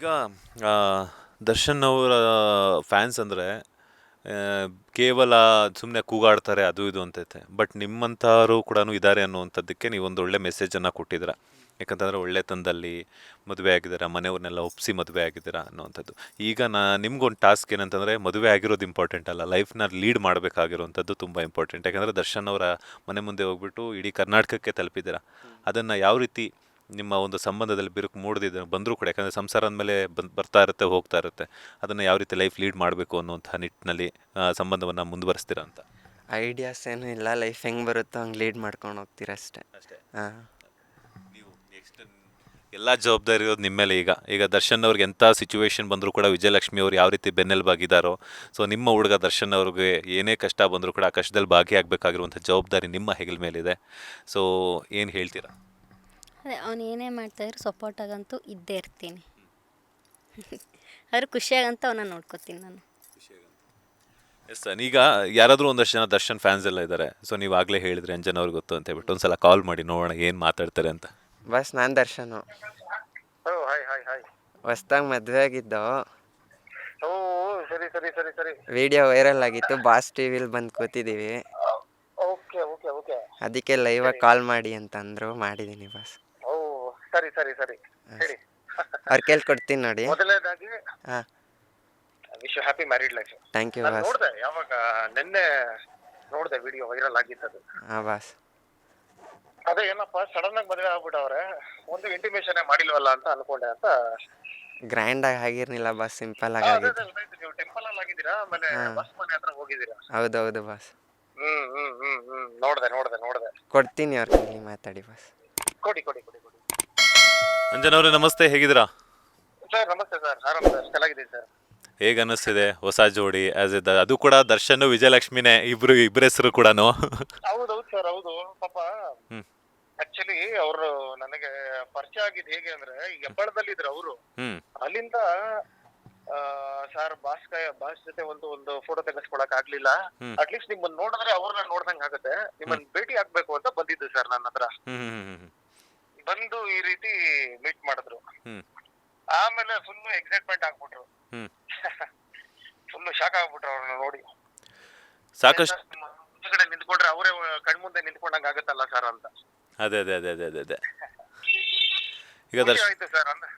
ಈಗ ಆ, ದರ್ಶನ್ ಅವರ ಫ್ಯಾನ್ಸ್ ಅಂದರೆ ಕೇವಲ ಸುಮ್ಮನೆ ಕೂಗಾಡ್ತಾರೆ ಅದು ಇದು ಅಂತೈತೆ. ಬಟ್ ನಿಮ್ಮಂಥವರು ಕೂಡ ಇದ್ದಾರೆ ಅನ್ನುವಂಥದ್ದಕ್ಕೆ ನೀವೊಂದು ಒಳ್ಳೆ ಮೆಸೇಜನ್ನು ಕೊಟ್ಟಿದ್ದೀರ. ಯಾಕಂತಂದರೆ ಒಳ್ಳೆತನದಲ್ಲಿ ಮದುವೆ ಆಗಿದ್ದೀರಾ, ಮನೆಯವ್ರನ್ನೆಲ್ಲ ಒಪ್ಪಿಸಿ ಮದುವೆ ಆಗಿದ್ದೀರಾ ಅನ್ನುವಂಥದ್ದು. ಈಗ ನಿಮ್ಗೊಂದು ಟಾಸ್ಕ್ ಏನಂತಂದರೆ, ಮದುವೆ ಆಗಿರೋದು ಇಂಪಾರ್ಟೆಂಟ್ ಅಲ್ಲ, ಲೈಫ್ನ ಲೀಡ್ ಮಾಡಬೇಕಾಗಿರುವಂಥದ್ದು ತುಂಬ ಇಂಪಾರ್ಟೆಂಟ್. ಯಾಕಂದರೆ ದರ್ಶನ್ ಅವರ ಮನೆ ಮುಂದೆ ಹೋಗ್ಬಿಟ್ಟು ಇಡೀ ಕರ್ನಾಟಕಕ್ಕೆ ತಲುಪಿದ್ದೀರಾ. ಅದನ್ನು ಯಾವ ರೀತಿ ನಿಮ್ಮ ಒಂದು ಸಂಬಂಧದಲ್ಲಿ ಬಿರುಕು ಮೂಡದಿದೆ ಬಂದರೂ ಕೂಡ, ಯಾಕಂದರೆ ಸಂಸಾರ ಅಂದಮೇಲೆ ಬರ್ತಾ ಇರುತ್ತೆ ಹೋಗ್ತಾ ಇರುತ್ತೆ, ಅದನ್ನು ಯಾವ ರೀತಿ ಲೈಫ್ ಲೀಡ್ ಮಾಡಬೇಕು ಅನ್ನುವಂಥ ನಿಟ್ಟಿನಲ್ಲಿ ಸಂಬಂಧವನ್ನು ಮುಂದುವರಿಸ್ತೀರಾ ಅಂತ. ಐಡಿಯಾಸ್ ಏನೂ ಇಲ್ಲ, ಲೈಫ್ ಹೆಂಗೆ ಬರುತ್ತೋ ಹಂಗೆ ಲೀಡ್ ಮಾಡ್ಕೊಂಡು ಹೋಗ್ತೀರ ಅಷ್ಟೇ. ಅಷ್ಟೇ. ಹಾಂ. ನೀವು ನೆಕ್ಸ್ಟ್ ಎಲ್ಲ ಜವಾಬ್ದಾರಿ ಇರೋದು ನಿಮ್ಮ ಮೇಲೆ. ಈಗ ದರ್ಶನ್ ಅವ್ರಿಗೆ ಎಂಥ ಸಿಚುವೇಶನ್ ಬಂದರೂ ಕೂಡ ವಿಜಯಲಕ್ಷ್ಮಿ ಅವ್ರು ಯಾವ ರೀತಿ ಬೆನ್ನೆಲುಬಾಗಿದ್ದಾರೋ, ಸೊ ನಿಮ್ಮ ಹುಡುಗ ದರ್ಶನ್ ಅವ್ರಿಗೆ ಏನೇ ಕಷ್ಟ ಬಂದರೂ ಕೂಡ ಆ ಕಷ್ಟದಲ್ಲಿ ಭಾಗಿಯಾಗಬೇಕಾಗಿರುವಂಥ ಜವಾಬ್ದಾರಿ ನಿಮ್ಮ ಹೆಗಲ ಮೇಲಿದೆ. ಸೊ ಏನು ಹೇಳ್ತೀರಾ? ಅದೇ ಅವ್ನು ಏನೇ ಮಾಡ್ತಾಯಿದ್ರು ಸಪೋರ್ಟಾಗಂತೂ ಇದ್ದೇ ಇರ್ತೀನಿ. ಆದ್ರೆ ಖುಷಿಯಾಗಂತೂ ಅವನ್ನ ನೋಡ್ಕೋತೀನಿ ನಾನು. Yes sir. ಈಗ ಯಾರಾದರೂ ಒಂದಷ್ಟು ಜನ ದರ್ಶನ್ ಫ್ಯಾನ್ಸ್ ಎಲ್ಲ ಇದ್ದಾರೆ. ಸೊ ನೀವು ಆಗಲೇ ಹೇಳಿದ್ರಿ ಅಂಜನ್ ಅವ್ರಿಗೆ ಗೊತ್ತು ಅಂತ ಹೇಳ್ಬಿಟ್ಟು, ಒಂದ್ಸಲ ಕಾಲ್ ಮಾಡಿ ನೋಡೋಣ ಏನು ಮಾತಾಡ್ತಾರೆ ಅಂತ. ಬಸ್ ನಾನು ದರ್ಶನು ಓ ಹಾಯ್ ಹಾಯ್ ಹಾಯ್. ಹೊಸ್ದಾಗಿ ಮದುವೆ ಆಗಿದ್ದು, ಓ ಸರಿ ಸರಿ ಸರಿ ಸರಿ. ವಿಡಿಯೋ ವೈರಲ್ ಆಗಿತ್ತು, ಬಾಸ್ ಟಿ ವಿಲಿ ಬಂದು ಕೂತಿದ್ದೀವಿ. Okay okay okay. ಅದಕ್ಕೆ ಲೈವಾಗಿ ಕಾಲ್ ಮಾಡಿ ಅಂತಂದರು, ಮಾಡಿದ್ದೀನಿ ಬಸ್. ಓ ಸರಿ ಸರಿ ಸರಿ ಹೇಳಿ. ಅವ್ರು ಕೇಳ್ಕೊಡ್ತೀನಿ ನೋಡಿ. ಮೊದಲನೇದಾಗಿ ಹಾಂ, wish happy married life. Thank you ನಾನು ಬಾಸ್. ನೋಡಿದೆ, ಯಾವಾಗ ನಿನ್ನೆ ನೋಡಿದೆ ವಿಡಿಯೋ ವೈರಲ್ ಆಗಿತ್ತದು. ಹಾಂ ಬಾಸ್. ಅದೇ ಏನಪ್ಪ ಸಡನ್ ಆಗಿ ಮದುವೆ ಆಗ್ಬಿಟ್ಟವ್ರೆ, ಒಂದು ಇಂಟಿಮೇಷನ್ ಮಾಡಿಲ್ವಲ್ಲ ಅಂತ ಅನ್ಕೊಂಡೆ ಅಂತ. ಗ್ರ್ಯಾಂಡಾಗಿ ಆಗಿರ್ನಿಲ್ಲ ಬಾಸ್, ಸಿಂಪಲ್ ಆಗಿ ಅದೇ ಆಗಿತ್ತು. ಗೊತ್ತಾಯ್ತು, ನೀವು ಟೆಂಪಲ್ ಅಲ್ಲಿ ಆಗಿದ್ದೀರಾ, ಆಮೇಲೆ ಬಸ್ ಮನೆ ಹತ್ರ ಹೋಗಿದ್ದೀರಾ. ಹೌದೌದು ಬಾಸ್. ನೋಡ್ದೆ ನೋಡ್ದೆ ನೋಡ್ದೆ. ಕೊಡ್ತೀನಿ ಅವ್ರ ಕೈಲಿ ಮಾತಾಡಿ ಬಾಸ್. ಕೊಡಿ ಕೊಡಿ ಕೊಡಿ ಕೊಡಿ. ಅಂಜನ್ ಅವರೇ ನಮಸ್ತೆ, ಹೇಗಿದ್ದೀರಾ? ಸರ್ ನಮಸ್ತೆ ಸರ್, ಆರಾಮ ಸರ್, ಚೆನ್ನಾಗಿದ್ದೀನಿ ಸರ್. ಹೇಗೆ ಅನ್ನಿಸ್ತಿದೆ ಹೊಸ ಜೋಡಿ ಆಸ್ ಅದು ಕೂಡ ದರ್ಶನ್ ವಿಜಯಲಕ್ಷ್ಮಿನೇ, ಇಬ್ರು ಹೆಸರು ಕೂಡ? ಹೌದೌದು ಸರ್, ಹೌದು. ಪಾಪ ಹ್ಮ್. ಆಕ್ಚುಲಿ ಅವರು ನನಗೆ ಪರಿಚಯ ಆಗಿದ್ ಹೇಗೆ ಅಂದ್ರೆ, ಈಗ ಹೆಬ್ಬಳದಲ್ಲಿದ್ರು ಅವರು. ಹ್ಮ್. ಅಲ್ಲಿಂದ ಸರ್ ಬಾಸ್ ಜೊತೆ ಒಂದು ಫೋಟೋ ತೆಗೆಸ್ಕೊಳಕ್ ಆಗ್ಲಿಲ್ಲ. ಹ್ಮ್. ಅಟ್ಲೀಸ್ಟ್ ನಿಮ್ಮನ್ನ ನೋಡಿದ್ರೆ ಅವ್ರನ್ನ ನೋಡ್ದಂಗ್ ಆಗುತ್ತೆ, ನಿಮ್ಮನ್ನ ಭೇಟಿ ಆಗ್ಬೇಕು ಅಂತ ಬಂದಿದ್ದು ಸರ್ ನನ್ನ ಹತ್ರ. ಹ್ಮ್. ಬಂದು ಈ ರೀತಿ ಮೀಟ್ ಮಾಡಿದ್ರು. ಹ್ಮ್. ಆಮೇಲೆ ಫುಲ್ ಎಕ್ಸೈಟ್ಮೆಂಟ್ ಆಗ್ಬಿಟ್ರು. ಹ್ಮ್. ಫುಲ್ ಶಾಕ್ ಆಗ್ಬಿಟ್ರು ಅವ್ರನ್ನ ನೋಡಿ. ಸಾಕಷ್ಟು. ಮುಂಚೆಗಡೆ ನಿಂತ್ಕೊಂಡ್ರೆ ಅವರೇ ಕಣ್ಮುಂದೆ ನಿಂತ್ಕೊಂಡಂಗ್ ಆಗುತ್ತಲ್ಲ ಸರ್ ಅಂತ. ಅದೇ ಅದೇ ಅದೇ ಅದೇ ಅದೇ ಅದೇ ಈಗ ಖುಷಿ ದರ್ಶನ್ ಆಯ್ತು ಸರ್. ಅಂದ್ರೆ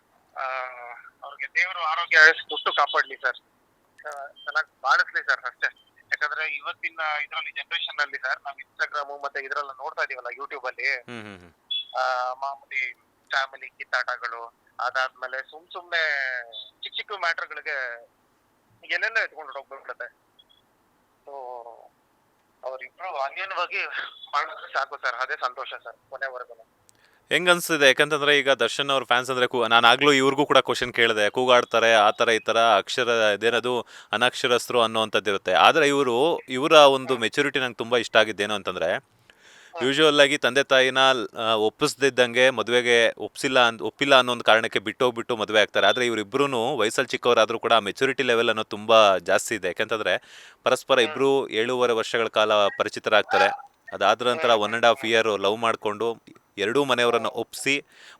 ಅವ್ರಿಗೆ ದೇವರು ಆರೋಗ್ಯ ಕೊಟ್ಟು ಕಾಪಾಡ್ಲಿ ಸರ್, ಚೆನ್ನಾಗಿ ಬಾಳಿಸ್ಲಿ ಸರ್ ಅಷ್ಟೇ. ಯಾಕಂದ್ರೆ ಇವತ್ತಿನ ಇದ್ರಲ್ಲಿ ಜನರೇಷನ್ ಅಲ್ಲಿ ಸರ್, ನಾವ್ ಇನ್ಸ್ಟಾಗ್ರಾಮ್ ಮತ್ತೆ ಇದ್ರೆಲ್ಲ ನೋಡ್ತಾ ಇದೀವಲ್ಲ, ಯೂಟ್ಯೂಬ್ ಅಲ್ಲಿ ಮಾಮೂಲಿ ಫ್ಯಾಮಿಲಿ ಕಿತ್ತಾಟಗಳು, ಅದಾದ್ಮೇಲೆ ಸುಮ್ನೆ ಚಿಕ್ಕ ಚಿಕ್ಕ ಮ್ಯಾಟರ್ಗಳಿಗೆ ಏನೆಲ್ಲ ಎತ್ಕೊಂಡು ಹೋಗ್ಬಿಡುತ್ತೆ. ಸೊ ಅವ್ರಿಬ್ರು ಅನ್ಯೋನ್ಯವಾಗಿ ಮಾಡಿದ್ರೆ ಸಾಕು ಸರ್, ಅದೇ ಸಂತೋಷ ಸರ್ ಕೊನೆವರೆಗೂ. ಹೆಂಗ್ ಅನ್ಸ್ತಿದೆ? ಯಾಕಂತಂದ್ರೆ ಈಗ ದರ್ಶನ್ ಅವ್ರ ಫ್ಯಾನ್ಸ್ ಅಂದ್ರೆ ನಾನು ಆಗ್ಲೂ ಇವ್ರಿಗೂ ಕೂಡ ಕ್ವಶನ್ ಕೇಳಿದೆ, ಕೂಗಾಡ್ತಾರೆ ಆ ಥರ ಈ ಥರ ಇದೇನದು ಅನಕ್ಷರಸ್ಥರು ಅನ್ನೋವಂಥದ್ದು ಇರುತ್ತೆ. ಆದರೆ ಇವರ ಒಂದು ಮೆಚುರಿಟಿ ನಂಗೆ ತುಂಬ ಇಷ್ಟ ಆಗಿದ್ದೇನು ಅಂತಂದ್ರೆ, ಯೂಶುವಲ್ ಆಗಿ ತಂದೆ ತಾಯಿನ ಒಪ್ಪಿಸ್ದಿದ್ದಂಗೆ ಮದುವೆಗೆ ಒಪ್ಪಿಲ್ಲ ಅನ್ನೋ ಒಂದು ಕಾರಣಕ್ಕೆ ಬಿಟ್ಟೋಗ್ಬಿಟ್ಟು ಮದುವೆ ಆಗ್ತಾರೆ. ಆದರೆ ಇವರಿಬ್ರು ವಯಸ್ಸಲ್ಲಿ ಚಿಕ್ಕವರಾದರೂ ಕೂಡ ಮೆಚುರಿಟಿ ಲೆವೆಲ್ ಅನ್ನೋ ತುಂಬ ಜಾಸ್ತಿ ಇದೆ. ಯಾಕಂತಂದ್ರೆ ಪರಸ್ಪರ ಇಬ್ರು 7.5 ವರ್ಷಗಳ ಕಾಲ ಪರಿಚಿತರಾಗ್ತಾರೆ. ಅದಾದ ನಂತರ 1.5 ಇಯರ್ ಲವ್ ಮಾಡಿಕೊಂಡು ಎರಡೂ ಮನೆಯವರನ್ನು ಒಪ್ಪಿಸಿ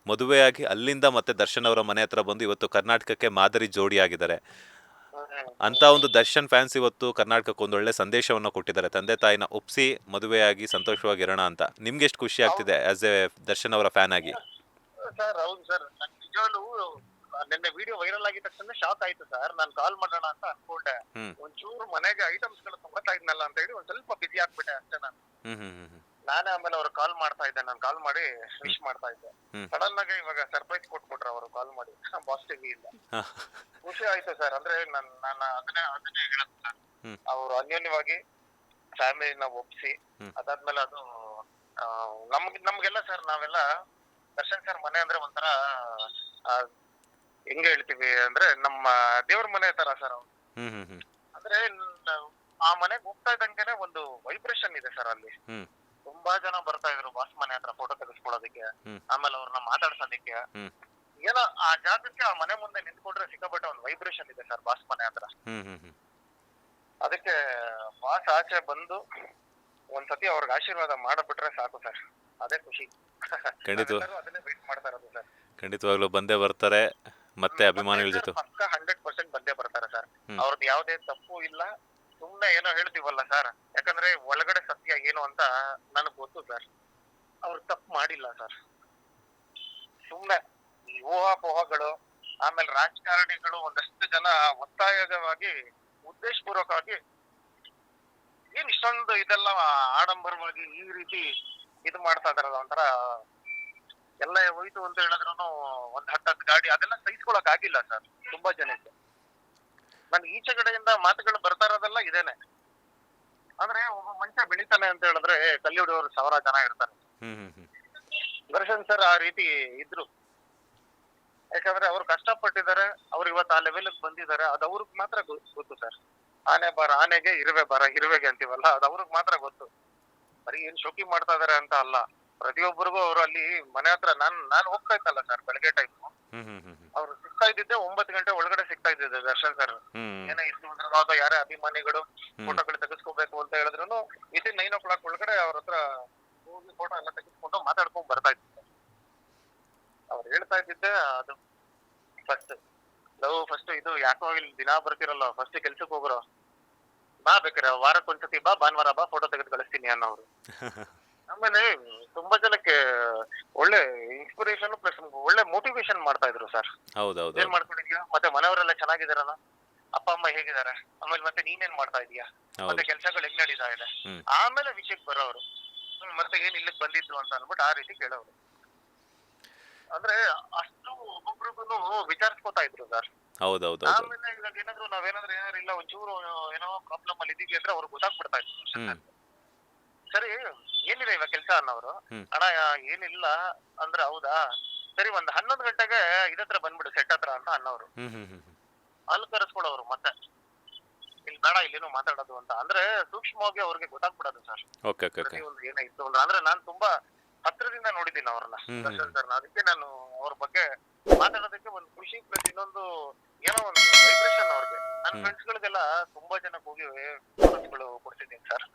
ಮದುವೆಯಾಗಿ ಅಲ್ಲಿಂದ ಮತ್ತೆ ದರ್ಶನ್ ಅವರ ಮನೆ ಹತ್ರ ಬಂದು ಇವತ್ತು ಕರ್ನಾಟಕಕ್ಕೆ ಮಾದರಿ ಜೋಡಿಯಾಗಿದ್ದಾರೆ. ಅಂತ ಒಂದು ದರ್ಶನ್ ಫ್ಯಾನ್ಸ್ ಇವತ್ತು ಕರ್ನಾಟಕಕ್ಕೆ ಒಂದೊಳ್ಳೆ ಸಂದೇಶವನ್ನು ಕೊಟ್ಟಿದ್ದಾರೆ, ತಂದೆ ತಾಯಿನ ಒಪ್ಪಿಸಿ ಮದುವೆಯಾಗಿ ಸಂತೋಷವಾಗಿರೋಣ ಅಂತ. ನಿಮ್ಗೆ ಎಷ್ಟು ಖುಷಿ ಆಗ್ತಿದೆ ಆಸ್ ಎ ದರ್ಶನ್ ಅವರ ಫ್ಯಾನ್ ಆಗಿ? ಸರ್ ಹೌದು ಸರ್, ನಿಜವಾಗ್ಲೂ ನಿನ್ನೆ ವಿಡಿಯೋ ವೈರಲ್ ಆಗಿದ ತಕ್ಷಣ ಶಾಕ್ ಆಯ್ತು ಸರ್. ನಾನು ಕಾಲ್ ಮಾಡೋಣ ಅಂತ ಅನ್ಕೊಂಡೆ, ಒಂಚೂರು ಮನೆಗೆ ಐಟಮ್ಸ್ ಗಳು ತಗೋತಾ ಇದ್ನಲ್ಲ ಅಂತ ಹೇಳಿ ಒಂದ್ ಸ್ವಲ್ಪ ಬಿಸಿ ಆಗ್ಬಿಟ್ಟೆ ಅಷ್ಟೇ ನಾನು. ನಾನೇ ಆಮೇಲೆ ಅವ್ರು ಕಾಲ್ ಮಾಡ್ತಾ ಇದ್ದೆ, ನಾನು ಕಾಲ್ ಮಾಡಿ ವಿಶ್ ಮಾಡ್ತಾ ಇದ್ದೆ. ಸಡನ್ ಆಗಿ ಇವಾಗ ಸರ್ಪ್ರೈಸ್ ಕೊಟ್ಬಿಟ್ರು ಅವರು ಕಾಲ್ ಮಾಡಿ ಬಾಸ್ ಟಿವಿ ಇಂದ. ಖುಷಿ ಆಯ್ತು ಸರ್. ಅಂದ್ರೆ ನಾನು ಅದನ್ನೇ ಹೇಳೋದು ಸರ್, ಅವ್ರು ಅನ್ಯೋನ್ಯವಾಗಿ ಫ್ಯಾಮಿಲಿನ ಒಪ್ಸಿ ಅದಾದ್ಮೇಲೆ ಅದು ನಮ್ಗೆಲ್ಲ ಸರ್, ನಾವೆಲ್ಲ ದರ್ಶನ್ ಸರ್ ಮನೆ ಅಂದ್ರೆ ಒಂಥರ ಹೆಂಗ ಹೇಳ್ತೀವಿ ಅಂದ್ರೆ ನಮ್ಮ ದೇವ್ರ ಮನೆ ತರ ಸರ್ ಅವ್ರು. ಅಂದ್ರೆ ಆ ಮನೆಗೆ ಹೋಗ್ತಾ ಇದ್ದಂಗೆನೆ ಒಂದು ವೈಬ್ರೇಷನ್ ಇದೆ ಸರ್ ಅಲ್ಲಿ. ತುಂಬಾ ಜನ ಬರ್ತಾ ಇದ್ರು ಬಾಸ್ ಮನೆ ಹತ್ರ ಫೋಟೋ ತೆಗೆಸ್ಕೊಳ್ಳೋದಕ್ಕೆ, ಆಮೇಲೆ ಅವ್ರನ್ನ ಮಾತಾಡ್ಸೋದಕ್ಕೆ. ಏನೋ ಆ ಜಾಗಕ್ಕೆ ಆ ಮನೆ ಮುಂದೆ ನಿಂತ್ಕೊಂಡ್ರೆ ಸಿಕ್ಕಾಪಟ್ಟೆ ಒಂದು ವೈಬ್ರೇಷನ್ ಇದೆ ಸರ್ ಬಾಸ್ ಮನೆ ಹತ್ರ. ಅದಕ್ಕೆ ಬಾಸ್ ಆಚೆ ಬಂದು ಒಂದ್ಸತಿ ಅವ್ರಿಗೆ ಆಶೀರ್ವಾದ ಮಾಡಬಿಟ್ರೆ ಸಾಕು ಸರ್, ಅದೇ ಖುಷಿ. ಖಂಡಿತ ಅದನ್ನೇ ವೇಟ್ ಮಾಡ್ತಾ ಇರೋದು ಸರ್. ಖಂಡಿತವಾಗ್ಲೂ ಬಂದೇ ಬರ್ತಾರೆ. ಮತ್ತೆ ಅಭಿಮಾನಿಗಳ ಜೊತೆ. ಪಕ್ಕ 100% ಬಂದೇ ಬರ್ತಾರೆ ಸರ್. ಹ್ಮ್. ಅವ್ರದ್ದು ಯಾವುದೇ ತಪ್ಪು ಇಲ್ಲ. ಸುಮ್ನೆ ಏನೋ ಹೇಳ್ತೀವಲ್ಲ ಸರ್, ಯಾಕಂದ್ರೆ ಒಳಗಡೆ ಸತ್ಯ ಏನು ಅಂತ ನನಗ್ ಗೊತ್ತು ಸರ್. ಅವ್ರು ತಪ್ಪು ಮಾಡಿಲ್ಲ ಸರ್. ಸುಮ್ನೆ ಈ ಊಹಾಪೋಹಗಳು, ಆಮೇಲೆ ರಾಜಕಾರಣಿಗಳು ಒಂದಷ್ಟು ಜನ ಒತ್ತಾಯವಾಗಿ ಉದ್ದೇಶಪೂರ್ವಕವಾಗಿ ಏನ್ ಇಷ್ಟೊಂದು ಇದೆಲ್ಲ ಆಡಂಬರವಾಗಿ ಈ ರೀತಿ ಇದು ಮಾಡ್ತಾ ಇದಾರಲ್ಲ, ಒಂಥರ ಎಲ್ಲ ಹೋಯ್ತು ಅಂತ ಹೇಳಿದ್ರು ಒಂದ್ 10 ಗಾಡಿ ಅದೆಲ್ಲ ಸಹಿಸ್ಕೊಳಕ್ ಆಗಿಲ್ಲ ಸರ್ ತುಂಬಾ ಜನಕ್ಕೆ. ನನ್ ಈಚೆ ಕಡೆಯಿಂದ ಮಾತುಗಳು ಬರ್ತಾ ಇರೋದೆಲ್ಲ ಇದೇನೆ. ಅಂದ್ರೆ ಒಬ್ಬ ಮನುಷ್ಯ ಬೆಳಿತಾನೆ ಅಂತ ಹೇಳಿದ್ರೆ ಕಲ್ಲಿ ಹೊಡೆಯೋರು 1000 ಜನ ಇರ್ತಾರೆ. ದರ್ಶನ್ ಸರ್ ಆ ರೀತಿ ಇದ್ರು. ಯಾಕಂದ್ರೆ ಅವ್ರು ಕಷ್ಟಪಟ್ಟಿದ್ದಾರೆ, ಅವ್ರು ಇವತ್ತು ಆ ಲೆವೆಲ್ ಬಂದಿದ್ದಾರೆ. ಅದು ಅವ್ರಿಗೆ ಮಾತ್ರ ಗೊತ್ತು ಸರ್. ಆನೆ ಬರ ಆನೆಗೆ, ಇರುವೆ ಬರ ಇರುವೆಗೆ ಅಂತೀವಲ್ಲ, ಅದು ಅವ್ರಿಗೆ ಮಾತ್ರ ಗೊತ್ತು. ಬರೀ ಏನ್ ಶೋಕಿ ಮಾಡ್ತಾ ಇದಾರೆ ಅಂತ ಅಲ್ಲ, ಪ್ರತಿಯೊಬ್ಬರಿಗೂ ಅವ್ರು ಅಲ್ಲಿ ಮನೆ ಹತ್ರ ನಾನ್ ಹೋಗ್ತಾ ಇದ್ದಲ್ಲ ಸರ್ ಬೆಳಗ್ಗೆ ಟೈಮ್. ಅವ್ರು ಸಿಗ್ತಾ ಇದ್ದಿದ್ದೆ 9 ಗಂಟೆ ಒಳಗಡೆ ಸಿಗ್ತಾ ಇದ್ದಿದ್ದೆ ದರ್ಶನ್ ಸರ್. ಏನೇ ಇತ್ತು ಅಂದ್ರೆ ಯಾರೇ ಅಭಿಮಾನಿಗಳು ಫೋಟೋಗಳು ತೆಗೆಸ್ಕೋಬೇಕು ಅಂತ ಹೇಳಿದ್ರು ವಿತಿನ್ 9 o'clock ಒಳಗಡೆ ಅವ್ರ ಹತ್ರ ಹೋಗಿ ಫೋಟೋ ಎಲ್ಲ ತೆಗೆಸ್ಕೊಂಡು ಮಾತಾಡ್ಕೊಂಡ್ ಬರ್ತಾ ಇದ್ದೆ. ಅವ್ರು ಹೇಳ್ತಾ ಇದ್ದಿದ್ದೆ ಅದು ಫಸ್ಟ್ ಇದು ಯಾಕೋ ಇಲ್ಲಿ ದಿನ ಬರ್ತಿರಲ್ಲ, ಫಸ್ಟ್ ಕೆಲ್ಸಕ್ಕೆ ಹೋಗ್ರೋ, ಬಾ ಬೇಕಾರೆ ವಾರಕ್ಕೊಂದ್ಸತಿ ಬಾ, ಭಾನುವಾರ ಬಾ, ಫೋಟೋ ತೆಗೆದು ಕಳಿಸ್ತೀನಿ ಅನ್ನೋರು. ಆಮೇಲೆ ತುಂಬಾ ಜನಕ್ಕೆ ಒಳ್ಳೆ ಇನ್ಸ್ಪಿರೇಷನ್ ಪ್ಲಸ್ ಒಳ್ಳೆ ಮೋಟಿವೇಶನ್ ಮಾಡ್ತಾ ಇದ್ರು ಸರ್. ಹೌದೌದು. ಏನ್ ಮಾಡ್ಕೊಂಡಿದ್ಯಾ, ಮತ್ತೆ ಮನೆಯವರೆಲ್ಲ ಚೆನ್ನಾಗಿದಾರಲ್ಲ, ಅಪ್ಪ ಅಮ್ಮ ಹೇಗಿದ್ದಾರೆ, ಆಮೇಲೆ ಮತ್ತೆ ನೀನೇನ್ ಮಾಡ್ತಾ ಇದೀಯಾ, ಮತ್ತೆ ಕೆಲ್ಸಗಳು ಹೆಂಗ್ ನಡೀತಾ ಇದೆ, ಆಮೇಲೆ ವಿಷಯಕ್ಕೆ ಬರೋರು. ಮತ್ತೆ ಏನ್ ಇಲ್ಲಿಗೆ ಬಂದಿದ್ದು ಅಂತ ಅನ್ಬಿಟ್ಟು ಆ ರೀತಿ ಕೇಳೋರು. ಅಂದ್ರೆ ಅಷ್ಟು ಒಬ್ಬೊಬ್ರಿಗೂ ವಿಚಾರಿಸ್ಕೊತಾ ಇದ್ರು ಸರ್. ಹೌದೌದು. ಆಮೇಲೆ ಇವಾಗ ನಾವೇನಾದ್ರೂ ಇಲ್ಲ ಒಂಚೂರು ಏನೋ ಪ್ರಾಬ್ಲಮ್ ಅಲ್ಲಿ ಇದೀವಿ ಅಂದ್ರೆ ಅವ್ರಿಗೆ ಗೊತ್ತಾಗ್ಬಿಡ್ತಾ ಇತ್ತು. ಸರಿ ಏನಿದೆ ಇವಾಗ ಕೆಲ್ಸ ಅನ್ನೋರು, ಅಣ್ಣ ಏನಿಲ್ಲ ಅಂದ್ರೆ ಹೌದಾ ಸರಿ ಒಂದ್ 11 ಗಂಟೆಗೆ ಇದತ್ರ ಬಂದ್ಬಿಡು ಸೆಟ್ ಹತ್ರ ಅಂತ ಅನ್ನೋರು. ಅಲ್ಲಿ ಕರೆಸ್ಕೊಡೋರು ಮತ್ತೆ ಇಲ್ಲಿ ಬೇಡ ಇಲ್ಲೇನೋ ಮಾತಾಡೋದು ಅಂತ. ಅಂದ್ರೆ ಸೂಕ್ಷ್ಮವಾಗಿ ಅವ್ರಿಗೆ ಗೊತ್ತಾಗ್ಬಿಡೋದು ಸರ್. ಒಂದು ಏನಾಯ್ತು ಅಂದ್ರೆ ನಾನ್ ತುಂಬಾ ಹತ್ರದಿಂದ ನೋಡಿದ್ದೀನಿ ಅವ್ರನ್ನ ದರ್ಶನ್ ಸರ್ನ. ಅದಕ್ಕೆ ನಾನು ಅವ್ರ ಬಗ್ಗೆ ಮಾತಾಡೋದಕ್ಕೆ ಒಂದು ಖುಷಿ ಪ್ಲಸ್ ಇನ್ನೊಂದು ಏನೋ ಒಂದು ವೈಬ್ರೇಷನ್ ಅವ್ರಿಗೆ. ನನ್ನ ಫ್ರೆಂಡ್ಸ್ ಗಳಿಗೆಲ್ಲ ತುಂಬಾ ಜನಕ್ಕೆ ಹೋಗಿ ಫೋಟೋಸ್ಗಳು ಕೊಡ್ತಿದ್ದೀನಿ ಸರ್.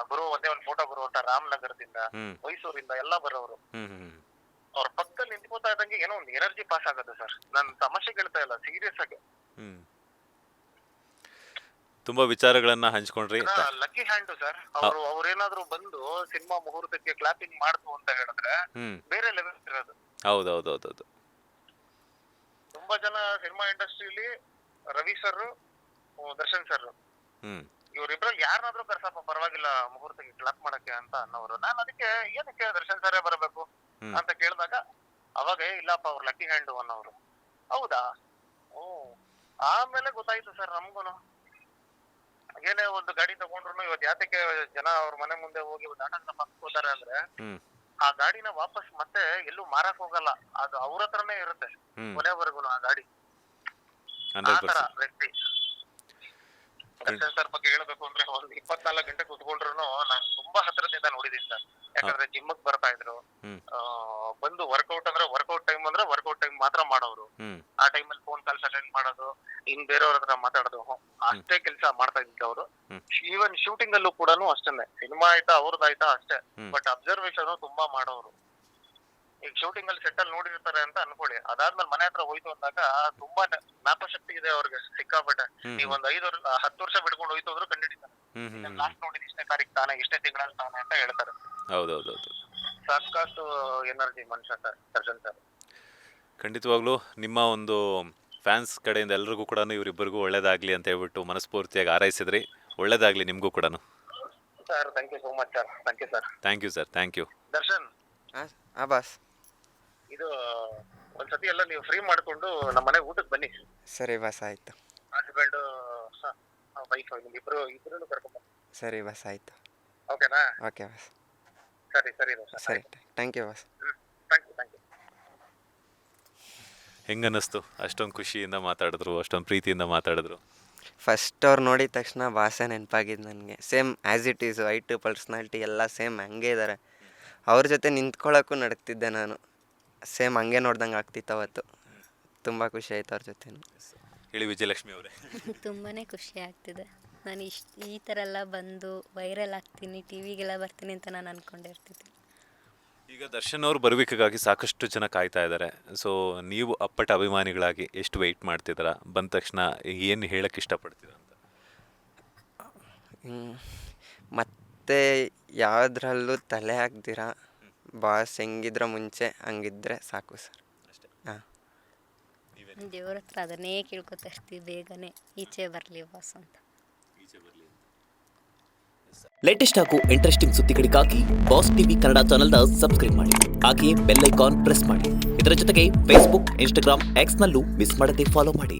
ಗುರು ಒಂದೇ ಒಂದು ಫೋಟೋ ಗುರು ಅಂತ ರಾಮನಗರದಿಂದ, ಮೈಸೂರಿಂದ ಎಲ್ಲ ಬರೋರು. ಅವ್ರ ಪಕ್ಕದಲ್ಲಿ ನಿಂತ್ಕೋತಾ ಇದ್ದಂಗೆ ಏನೋ ಒಂದು ಎನರ್ಜಿ ಪಾಸ್ ಆಗೋದು ಸರ್. ನಾನು ತಮಾಷೆ ಕೇಳ್ತಾ ಇಲ್ಲ, ಸೀರಿಯಸ್ ಆಗಿ. ತುಂಬಾ ವಿಚಾರಗಳನ್ನ ಹಂಚ್ಕೊಂಡ್ರಿ. Lucky hand sir. ಅವ್ರೇನಾದ್ರು ಬಂದು ಸಿನಿಮಾ ಮುಹೂರ್ತಕ್ಕೆ ಕ್ಲಾಪಿಂಗ್ ಮಾಡ್ತು ಅಂತ ಹೇಳಿದ್ರೆ ಬೇರೆ ಲೆವೆಲ್ ಇರೋದು. ಹೌದೌದೌದೌದು. ತುಂಬಾ ಜನ ಸಿನಿಮಾ ಇಂಡಸ್ಟ್ರಿಲಿ ರವಿ ಸರ್, ದರ್ಶನ್ ಸರ್, ಇವ್ರಿಬ್ರಲ್ಲಿ ಯಾರನ್ನಾದ್ರೂ ಕರ್ಸಪ್ಪ ಪರವಾಗಿಲ್ಲ ಮುಹೂರ್ತಕ್ಕೆ ಕ್ಲಾಪ್ ಮಾಡಕ್ಕೆ ಅಂತ ಅನ್ನೋರು. ನಾನು ಅದಕ್ಕೆ ಏನಕ್ಕೆ ದರ್ಶನ್ ಸರೇ ಬರಬೇಕು ಅಂತ ಕೇಳಿದಾಗ ಅವಾಗ ಇಲ್ಲಪ್ಪ ಅವ್ರು ಲಕ್ಕಿ ಹ್ಯಾಂಡ್ ಅನ್ನೋರು. ಹೌದಾ, ಆಮೇಲೆ ಗೊತ್ತಾಯ್ತು ಸರ್ ನಮ್ಗೂನು. ಏನೇ ಒಂದು ಗಾಡಿ ತಗೊಂಡ್ರು ಇವತ್ತು ಯಾತಕ್ಕೆ ಜನ ಅವ್ರ ಮನೆ ಮುಂದೆ ಹೋಗಿ ಒಂದು ಆಟೋಗ್ರಾಫ್ ಹಾಕ್ಕೋತಾರೆ ಅಂದ್ರೆ ಆ ಗಾಡಿನ ವಾಪಸ್ ಮತ್ತೆ ಎಲ್ಲೂ ಮಾರಕ್ ಹೋಗಲ್ಲ, ಅದು ಅವ್ರ ಹತ್ರನೇ ಇರುತ್ತೆ ಕೊನೆವರೆಗೂ ಆ ಗಾಡಿ. ಆತರ ವ್ಯಕ್ತಿ. ದರ್ಶನ್ ಸರ್ ಬಗ್ಗೆ ಹೇಳ್ಬೇಕು ಅಂದ್ರೆ ಒಂದು 24 ಗಂಟೆ ಕುತ್ಕೊಂಡ್ರು ನಾನು ತುಂಬಾ ಹತ್ರದಿಂದ ನೋಡಿದೀನಿ ಸರ್. ಯಾಕಂದ್ರೆ ಜಿಮ್ಗೆ ಬರ್ತಾ ಇದ್ರು, ಬಂದು ವರ್ಕೌಟ್ ಅಂದ್ರೆ ವರ್ಕೌಟ್ ಟೈಮ್ ಮಾತ್ರ ಮಾಡೋರು. ಆ ಟೈಮಲ್ಲಿ ಫೋನ್ ಕಾಲ್ಸ್ ಅಟೆಂಡ್ ಮಾಡೋದು, ಇನ್ ಬೇರೆಯವ್ರ ಹತ್ರ ಮಾತಾಡೋದು, ಅಷ್ಟೇ ಕೆಲಸ ಮಾಡ್ತಾ ಇದ್ದವ್ರು. ಈವನ್ ಶೂಟಿಂಗ್ ಅಲ್ಲೂ ಕೂಡ ಅಷ್ಟೇನೆ. ಸಿನಿಮಾ ಆಯ್ತಾ ಅವ್ರದ್ದಾಯ್ತಾ ಅಷ್ಟೇ, ಬಟ್ ಅಬ್ಸರ್ವೇಷನ್ ತುಂಬಾ ಮಾಡೋರು. ಈಗ ಶೂಟಿಂಗ್ ಅಲ್ಲಿ ಸೆಟ್ ಅಲ್ಲಿ ನೋಡಿರ್ತಾರೆ ಅಂತ ಅನ್ಕೊಳ್ಳಿ, ಅದಾದ್ಮೇಲೆ ಮನೆ ಹತ್ರ ಹೋಯ್ತು ಅಂದಾಗ ತುಂಬಾ ಜ್ಞಾಪಶಕ್ತಿ ಇದೆ ಅವ್ರಿಗೆ ಸಿಕ್ಕಾಪಟ್ಟೆ. ನೀವ್ ಒಂದ್ 10 ವರ್ಷ ಬಿಡ್ಕೊಂಡು ಹೋಯ್ತು ಅಂದ್ರೂ ಕಂಡಿಡಿತಾರೆ. ಲಾಸ್ಟ್ ನೋಡಿದ್ ಇಷ್ಟನೇ ತಾರೀಕು ತಾನೆ, ಇಷ್ಟನೇ ತಿಂಗಳಲ್ಲಿ ತಾನೆ ಅಂತ ಹೇಳ್ತಾರೆ. ಹೌದೌದೌದು. ಸಾಕಷ್ಟು ಎನರ್ಜಿ ಮನುಷ್ಯ ಸರ್ ದರ್ಶನ್ ಸರ್. ಖಂಡಿತವಾಗ್ಲೂ ನಿಮ್ಮ ಒಂದು ಫ್ಯಾನ್ಸ್ ಕಡೆಯಿಂದ ಎಲ್ರಿಗೂ ಕೂಡ ಇವರಿಬ್ಬರಿಗೂ ಒಳ್ಳೇದಾಗ್ಲಿ ಅಂತ ಹೇಳ್ಬಿಟ್ಟು ಮನಸ್ಫೂರ್ತಿಯಾಗಿ ಹಾರೈಸಿದ್ರಿ. ಒಳ್ಳೇದಾಗ್ಲಿ ನಿಮ್ಗೂ ಕೂಡ sir. Thank you so much sir. Thank you sir. Thank you sir. Thank you. Darshan, boss ಇದು ಒಂದ್ಸತಿ ಎಲ್ಲ ನೀವು ಫ್ರೀ ಮಾಡ್ಕೊಂಡು ನಮ್ಮ ಮನೆಗೆ ಊಟಕ್ಕೆ ಬನ್ನಿ. ಸರಿ ಬಾಸ್, ಆಯ್ತು. ಹಸ್ಬೆಂಡ್ ವೈಫ್ ಇಬ್ರು ಕರ್ಕೊಂಡ್ ಬನ್ನಿ. ಸರಿ ಬಾಸ್, ಆಯ್ತು. ಓಕೆನಾ? Okay boss. ಸರಿ ಸರಿ, thank you boss. Thank you. ಹೆಂಗನ್ನಿಸ್ತು? ಅಷ್ಟೊಂದು ಖುಷಿಯಿಂದ ಮಾತಾಡಿದ್ರು, ಅಷ್ಟೊಂದು ಪ್ರೀತಿಯಿಂದ ಮಾತಾಡಿದ್ರು. ಫಸ್ಟ್ ಅವ್ರು ನೋಡಿದ ತಕ್ಷಣ ಭಾಷೆ ನೆನಪಾಗಿದ್ದು ನನಗೆ. Same as it Yesu, height personality ಎಲ್ಲ ಸೇಮ್ ಹಂಗೆ ಇದ್ದಾರೆ. ಅವ್ರ ಜೊತೆ ನಿಂತ್ಕೊಳ್ಳೋಕ್ಕೂ ನಡ್ತಿದ್ದೆ ನಾನು. ಸೇಮ್ ಹಂಗೆ ನೋಡ್ದಂಗೆ ಆಗ್ತಿತ್ತು ಅವತ್ತು. ತುಂಬ ಖುಷಿ ಆಯ್ತು ಅವ್ರ ಜೊತೆ. ಹೇಳಿ ವಿಜಯಲಕ್ಷ್ಮಿ ಅವರೇ. ತುಂಬಾ ಖುಷಿ ಆಗ್ತಿದೆ. ನಾನು ಈ ಥರ ಎಲ್ಲ ಬಂದು ವೈರಲ್ ಆಗ್ತೀನಿ, ಟಿ ವಿಗೆಲ್ಲ ಬರ್ತೀನಿ ಅಂತ ನಾನು ಅಂದ್ಕೊಂಡಿರ್ತಿದ್ದೆ. ಈಗ ದರ್ಶನ್ ಅವ್ರು ಬರಬೇಕಾಗಿ ಸಾಕಷ್ಟು ಜನ ಕಾಯ್ತಾ ಇದ್ದಾರೆ. ಸೊ ನೀವು ಅಪ್ಪಟ ಅಭಿಮಾನಿಗಳಾಗಿ ಎಷ್ಟು ವೆಯ್ಟ್ ಮಾಡ್ತಿದ್ದೀರಾ? ಬಂದ ತಕ್ಷಣ ಏನು ಹೇಳಕ್ಕೆ ಇಷ್ಟಪಡ್ತೀರಾ ಅಂತ? ಮತ್ತೆ ಯಾವುದ್ರಲ್ಲೂ ತಲೆ ಹಾಕ್ದಿರ ಬಾಸ್ ಹೆಂಗಿದ್ರ ಮುಂಚೆ ಹಂಗಿದ್ರೆ ಸಾಕು ಸರ್. ಹಾಂ. ದೇವ್ರ ಹತ್ರ ಅದನ್ನೇ ಕೇಳ್ಕೊತಾ ಇರ್ತೀವಿ, ಬೇಗನೆ ಈಚೆ ಬರಲಿ ಬಾಸ್ ಅಂತ. ಲೇಟೆಸ್ಟ್ ಹಾಗೂ ಇಂಟ್ರೆಸ್ಟಿಂಗ್ ಸುದ್ದಿಗಳಿಗಾಗಿ ಬಾಸ್ ಟಿವಿ ಕನ್ನಡ ಚಾನೆಲ್ನ ಸಬ್ಸ್ಕ್ರೈಬ್ ಮಾಡಿ. ಹಾಗೆಯೇ ಬೆಲ್ ಐಕಾನ್ ಪ್ರೆಸ್ ಮಾಡಿ. ಇದರ ಜೊತೆಗೆ ಫೇಸ್ಬುಕ್, ಇನ್ಸ್ಟಾಗ್ರಾಮ್, ಎಕ್ಸ್ನಲ್ಲೂ ಮಿಸ್ ಮಾಡದೆ ಫಾಲೋ ಮಾಡಿ.